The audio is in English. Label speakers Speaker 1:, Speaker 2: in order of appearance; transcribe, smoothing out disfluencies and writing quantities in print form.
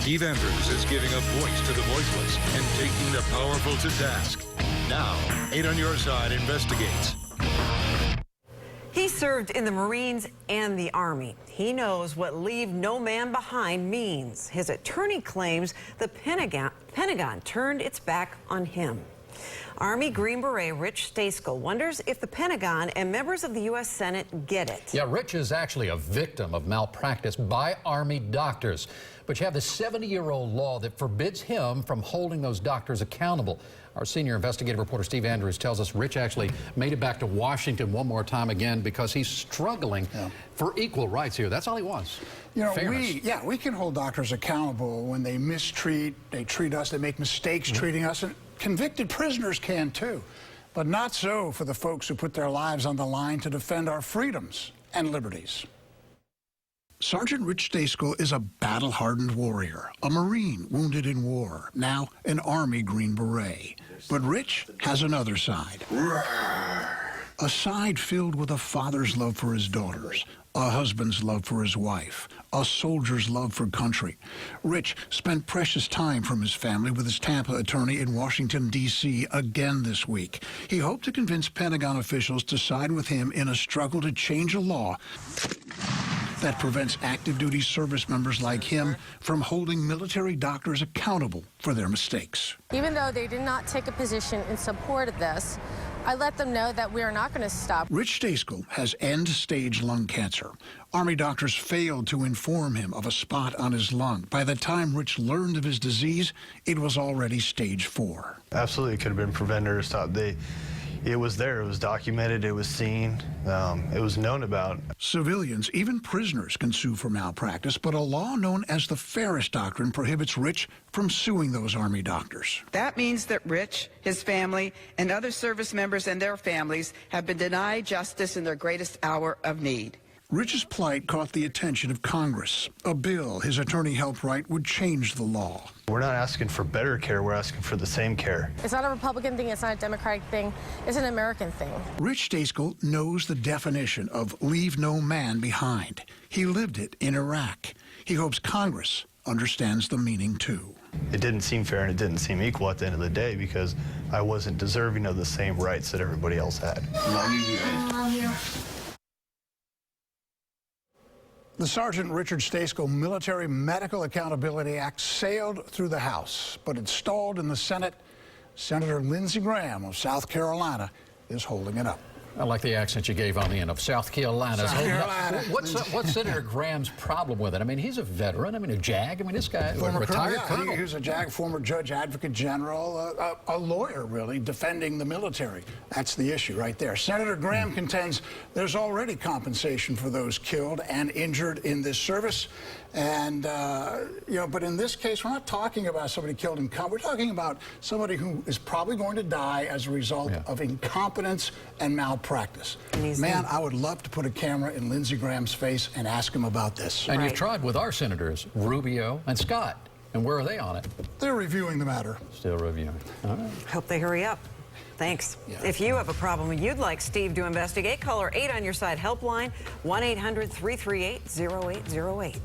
Speaker 1: Steve Andrews is giving a voice to the voiceless and taking the powerful to task. Now, 8 on Your Side investigates.
Speaker 2: He served in the Marines and the Army. He knows what leave no man behind means. His attorney claims the Pentagon turned its back on him. Army Green Beret Rich Stayskal wonders if the Pentagon and members of the U.S. Senate get it.
Speaker 3: Yeah, Rich is actually a victim of malpractice by Army doctors. But you have the 70-year-old law that forbids him from holding those doctors accountable. Our senior investigative reporter Steve Andrews tells us Rich actually made it back to Washington one more time again because he's struggling for equal rights here. That's all he wants.
Speaker 4: You know, we can hold doctors accountable when they mistreat, they treat us, they make mistakes treating us, and convicted prisoners can too. But not so for the folks who put their lives on the line to defend our freedoms and liberties. Sergeant Rich Stayskal is a battle-hardened warrior, a Marine wounded in war, now an Army Green Beret. But Rich has another side. A side filled with a father's love for his daughters, a husband's love for his wife, a soldier's love for country. Rich spent precious time from his family with his Tampa attorney in Washington, D.C. again this week. He hoped to convince Pentagon officials to side with him in a struggle to change a law that prevents active duty service members like him from holding military doctors accountable for their mistakes.
Speaker 5: Even though they did not take a position in support of this, I let them know that we are not going to stop.
Speaker 4: Rich Stayskal has end-stage lung cancer. Army doctors failed to inform him of a spot on his lung. By the time Rich learned of his disease, it was already stage 4.
Speaker 6: Absolutely, it could have been prevented or stopped. It was there, it was documented, it was seen, it was known about.
Speaker 4: Civilians, even prisoners, can sue for malpractice, but a law known as the Ferris Doctrine prohibits Rich from suing those Army doctors.
Speaker 7: That means that Rich, his family, and other service members and their families have been denied justice in their greatest hour of need.
Speaker 4: Rich's plight caught the attention of Congress. A bill his attorney helped write would change the law.
Speaker 6: We're not asking for better care, we're asking for the same care.
Speaker 5: It's not a Republican thing, it's not a Democratic thing, it's an American thing.
Speaker 4: Rich Stayskal knows the definition of leave no man behind. He lived it in Iraq. He hopes Congress understands the meaning too.
Speaker 6: It didn't seem fair and it didn't seem equal at the end of the day because I wasn't deserving of the same rights that everybody else had.
Speaker 5: Love you.
Speaker 4: The Sergeant Richard Stayskal Military Medical Accountability Act sailed through the House, but it stalled in the Senate. Senator Lindsey Graham of South Carolina is holding it up.
Speaker 3: I like the accent you gave on the end of South Carolina. What's Senator Graham's problem with it? I mean, he's a veteran. I mean, a JAG. I mean, this guy,
Speaker 4: former
Speaker 3: retired colonel.
Speaker 4: He was a JAG, former judge, advocate general, a lawyer, really, defending the military. That's the issue right there. Senator Graham contends there's already compensation for those killed and injured in this service. And, but in this case, we're not talking about somebody killed in combat. We're talking about somebody who is probably going to die as a result of incompetence and malpractice. Man, I would love to put a camera in Lindsey Graham's face and ask him about this.
Speaker 3: And you've tried with our senators, Rubio and Scott. And where are they on it?
Speaker 4: They're reviewing the matter.
Speaker 3: Still reviewing. All right.
Speaker 2: Hope they hurry up. Thanks. Yeah. If you have a problem you'd like Steve to investigate, call our 8 on Your Side helpline, 1-800-338-0808.